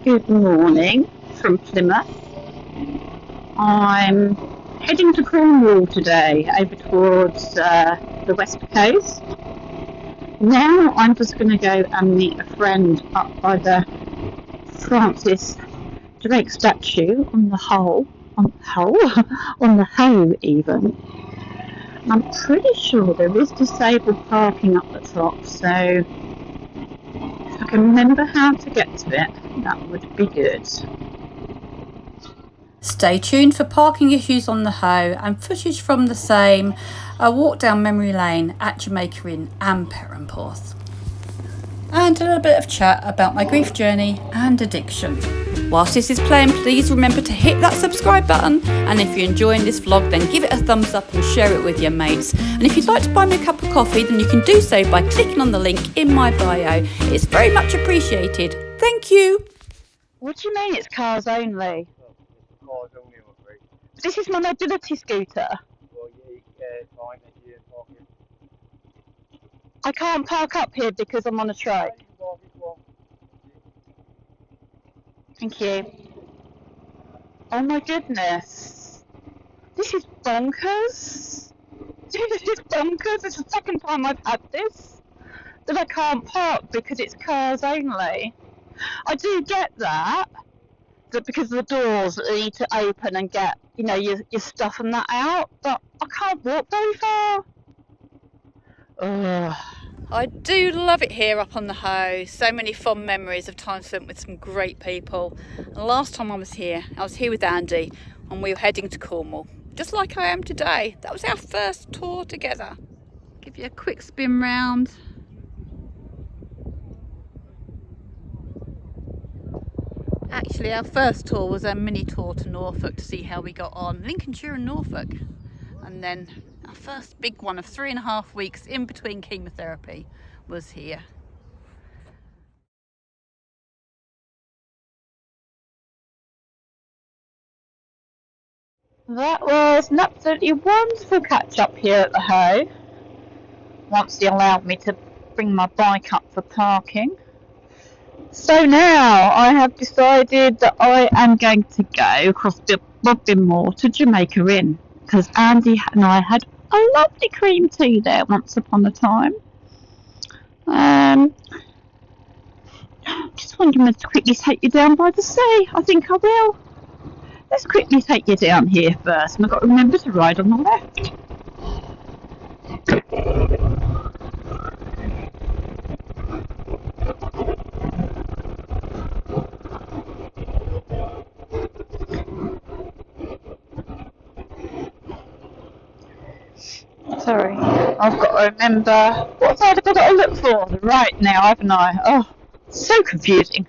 Good morning from Plymouth. I'm heading to Cornwall today, over towards the west coast. Now I'm just going to go and meet a friend up by the Francis Drake statue on the Hoe even. I'm pretty sure there is disabled parking up the top, so if I can remember how to get to it, that would be good. Stay tuned for parking issues on the Hoe and footage from the same, a walk down memory lane at Jamaica Inn and Perranporth. And a little bit of chat about my grief journey and addiction. Whilst this is playing, please remember to hit that subscribe button, and if you're enjoying this vlog then give it a thumbs up and share it with your mates. And if you'd like to buy me a cup of coffee then you can do so by clicking on the link in my bio. It's very much appreciated. Thank you. What do you mean it's cars only? Cars only, I'm afraid. This is my mobility scooter. Well, fine, parking. I can't park up here because I'm on a trike. Thank you. Oh my goodness. This is bonkers. This is bonkers. It's the second time I've had this. That I can't park because it's cars only. I do get that because the doors need to open and get, your stuff and that out, but I can't walk very far. Ugh. I do love it here up on the Hoe. So many fond memories of time spent with some great people. And the last time I was here with Andy and we were heading to Cornwall, just like I am today. That was our first tour together. Give you a quick spin round. Actually, our first tour was a mini tour to Norfolk to see how we got on. Lincolnshire and Norfolk. And then our first big one of 3.5 weeks in between chemotherapy was here. That was an absolutely wonderful catch up here at the Hoe. Once they allowed me to bring my bike up for parking. So now I have decided that I am going to go across Bodmin Moor to Jamaica Inn, because Andy and I had a lovely cream tea there once upon a time. Just wondering to quickly take you down by the sea. I think I will. Let's quickly take you down here first, and I've got to remember to ride on the left. Sorry, I've got to remember what side I've got to look for right now, haven't I? Oh, so confusing.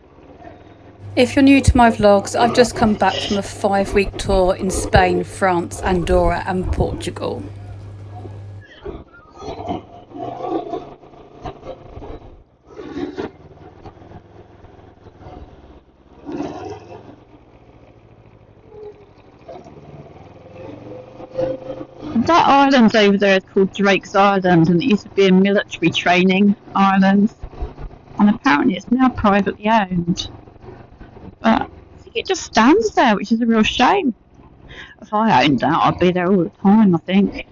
If you're new to my vlogs, I've just come back from a 5-week tour in Spain, France, Andorra and Portugal. That island over there is called Drake's Island, and it used to be a military training island, and apparently it's now privately owned. But I think it just stands there, which is a real shame. If I owned that, I'd be there all the time, I think.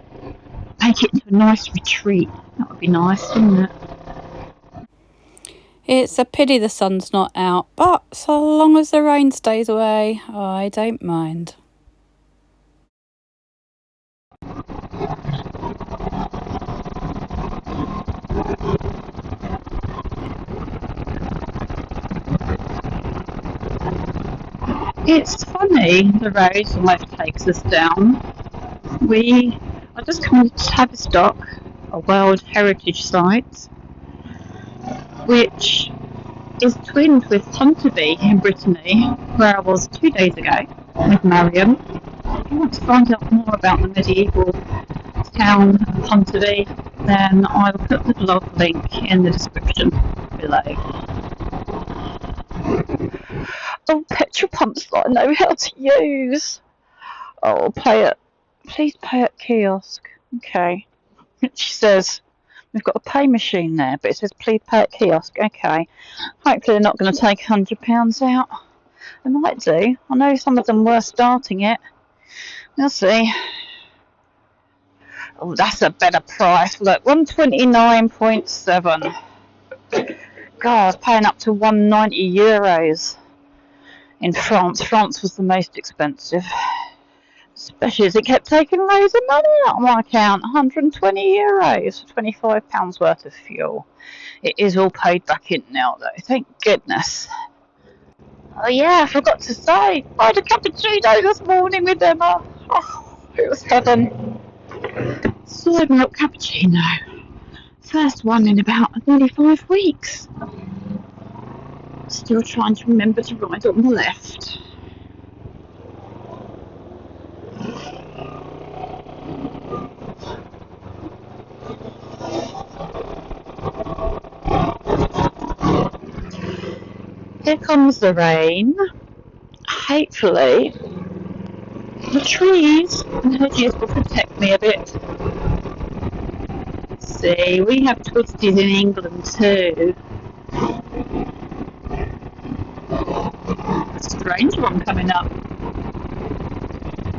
Make it into a nice retreat. That would be nice, wouldn't it? It's a pity the sun's not out, but so long as the rain stays away, I don't mind. It's funny, the road life takes us down. I just come to Tavistock, a World Heritage Site, which is twinned with Pontivy in Brittany, where I was 2 days ago with Mariam. If you want to find out more about the medieval town of Pontivy, then I will put the blog link in the description below. Oh, petrol pumps that I know how to use. Oh, please pay at kiosk. Okay. She says, we've got a pay machine there, but it says please pay at kiosk. Okay. Hopefully they're not going to take £100 out. They might do. I know some of them were starting it. We'll see. Oh, that's a better price. Look, 129.7. God, I was paying up to 190 euros in France. France was the most expensive. Especially as it kept taking loads of money out of my account. 120 euros for £25 worth of fuel. It is all paid back in now, though. Thank goodness. Oh, yeah, I forgot to say. I had a cappuccino this morning with Emma. Oh, it was heaven. Soy milk cappuccino. First one in about nearly 5 weeks. Still trying to remember to ride on the left. Here comes the rain. Hopefully, the trees and hedges will protect me a bit. See, we have twisties in England too. A strange one coming up.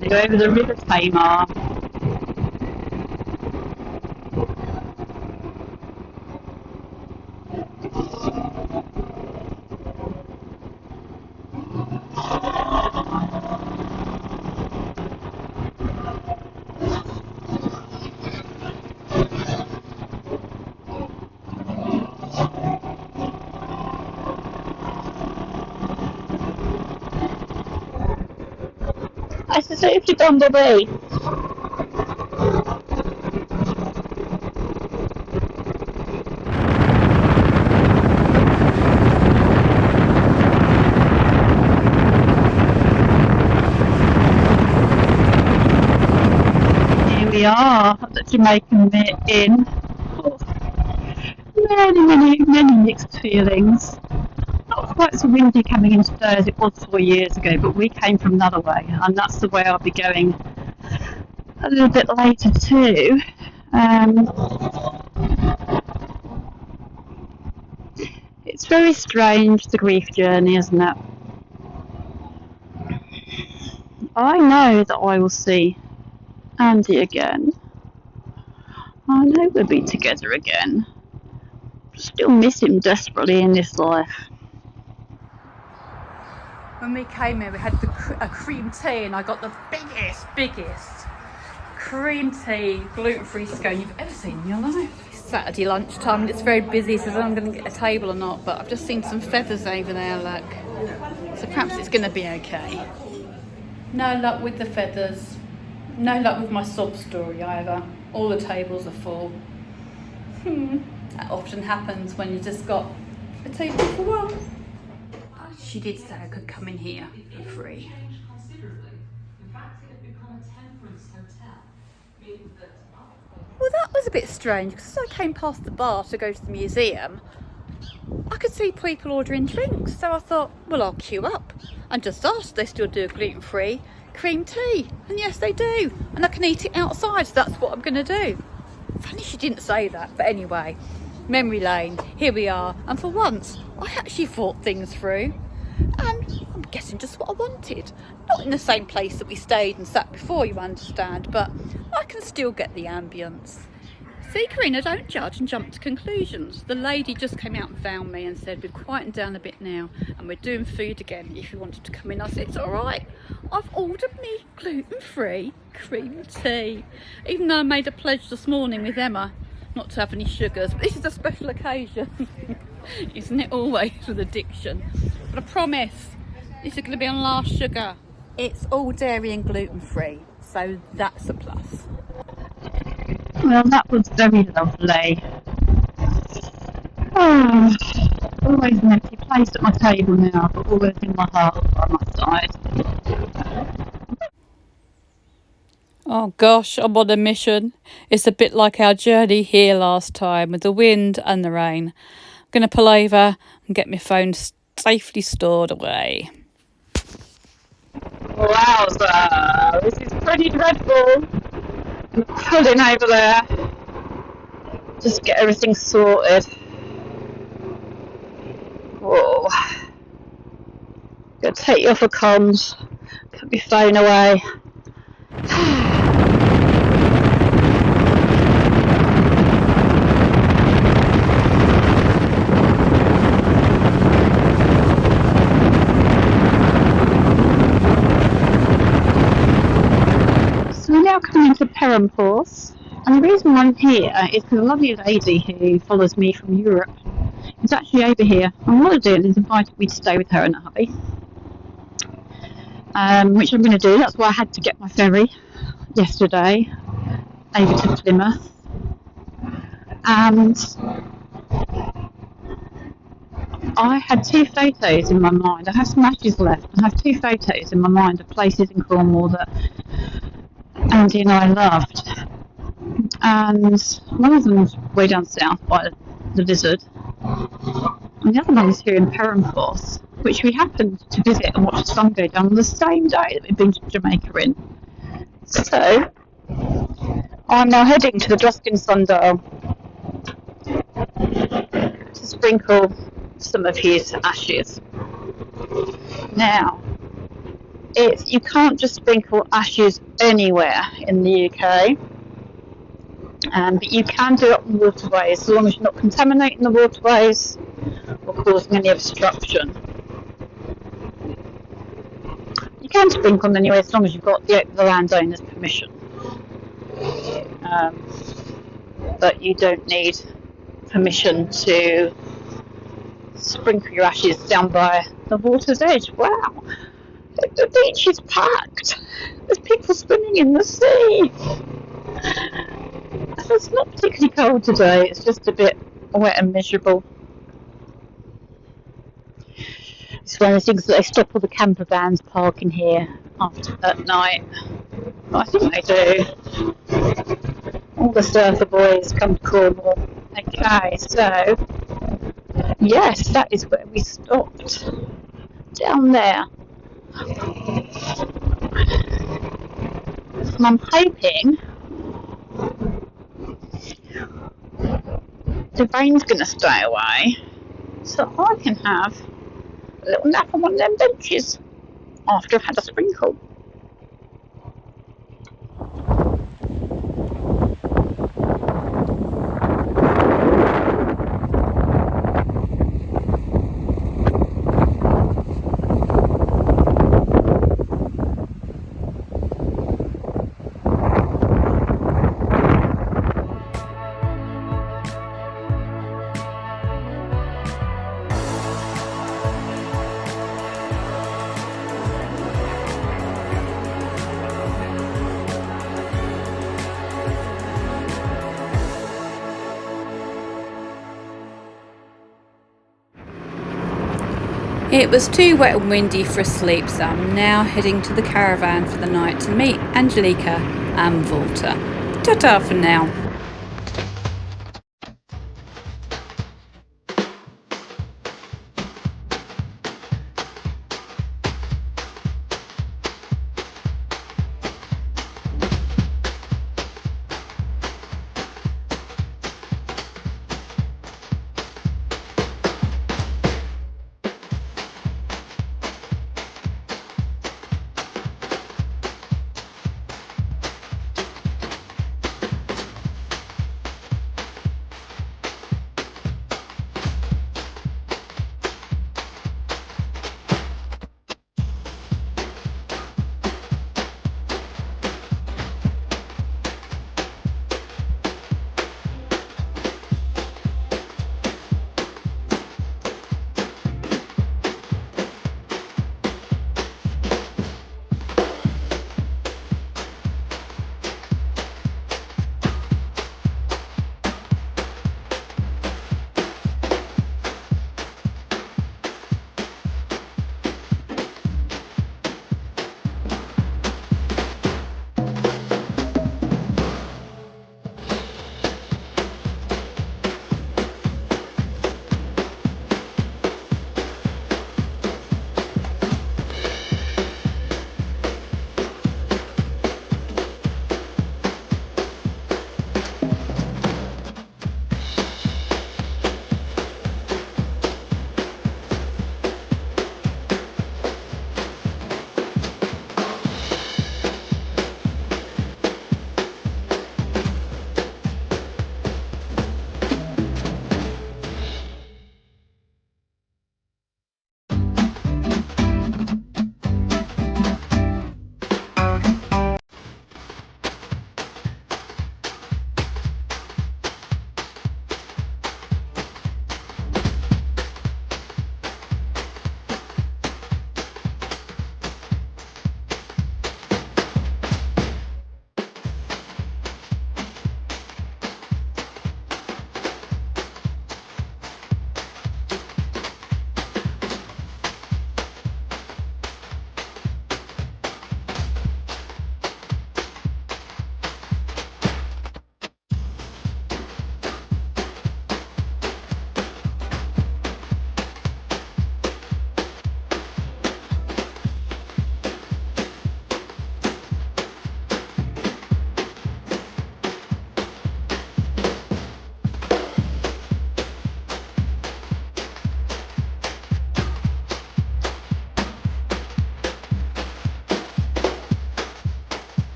They go over the River Tamar. I suspected on the way. Here we are at the Jamaica Inn. Oh, many mixed feelings. Not quite so windy coming in today as it was 4 years ago, but we came from another way, and that's the way I'll be going a little bit later too. It's very strange, the grief journey, isn't it? I know that I will see Andy again. I know we'll be together again. Still miss him desperately in this life. When we came here, we had a cream tea, and I got the biggest cream tea gluten-free scone you've ever seen in your life. It's Saturday lunchtime and it's very busy, so I don't know if I'm going to get a table or not, but I've just seen some feathers over there, look. So perhaps it's going to be okay. No luck with the feathers. No luck with my sob story either. All the tables are full. That often happens when you just got a table for one. She did say I could come in here for free. Well, that was a bit strange, because as I came past the bar to go to the museum, I could see people ordering drinks, so I thought, well, I'll queue up and just ask if they still do gluten-free cream tea. And yes, they do, and I can eat it outside, so that's what I'm going to do. Funny she didn't say that, but anyway, memory lane, here we are, and for once I actually thought things through, and I'm getting just what I wanted. Not in the same place that we stayed and sat before, you understand, but I can still get the ambience. See, Karina, don't judge and jump to conclusions. The lady just came out and found me and said, we've quietened down a bit now and we're doing food again. If you wanted to come in, I said, it's all right. I've ordered me gluten-free cream tea. Even though I made a pledge this morning with Emma not to have any sugars. But this is a special occasion. Isn't it always with addiction? But I promise, this is going to be on last sugar. It's all dairy and gluten-free, so that's a plus. Well, that was very lovely. Oh, always an empty place at my table now, but always in my heart by my side. Oh gosh, I'm on a mission. It's a bit like our journey here last time with the wind and the rain. I'm going to pull over and get my phone safely stored away. Wowza, this is pretty dreadful. I'm pulling over there. Just get everything sorted. Whoa. Gonna take you off of comms, put my phone away. So we're now coming into Perranporth, and the reason I'm here is because a lovely lady who follows me from Europe is actually over here. And what they're doing is invited me to stay with her and her hubby, which I'm going to do. That's why I had to get my ferry yesterday over to Plymouth. And I had two photos in my mind. I have some ashes left. I have two photos in my mind of places in Cornwall that Andy and I loved. And one of them's way down south by the Lizard. And the other one is here in Perranporth, which we happened to visit and watch the sun go down on the same day that we'd been to Jamaica Inn. So, I'm now heading to the Duskin Sundial to sprinkle some of his ashes. Now, you can't just sprinkle ashes anywhere in the UK, but you can do it on waterways, as long as you're not contaminating the waterways or causing any obstruction. You can sprinkle them anyway, as long as you've got the landowner's permission. But you don't need permission to sprinkle your ashes down by the water's edge. Wow, the beach is packed. There's people swimming in the sea. It's not particularly cold today, it's just a bit wet and miserable. It's one of the things that they stop all the camper vans parking here at night. Well, I think they do. All the surfer boys come to Cornwall. Okay, so yes, that is where we stopped. Down there. And I'm hoping the rain's going to stay away so I can have a little nap on one of them benches after I've had a sprinkle. It was too wet and windy for a sleep, so I'm now heading to the caravan for the night to meet Angelica and Volta. Ta-ta for now.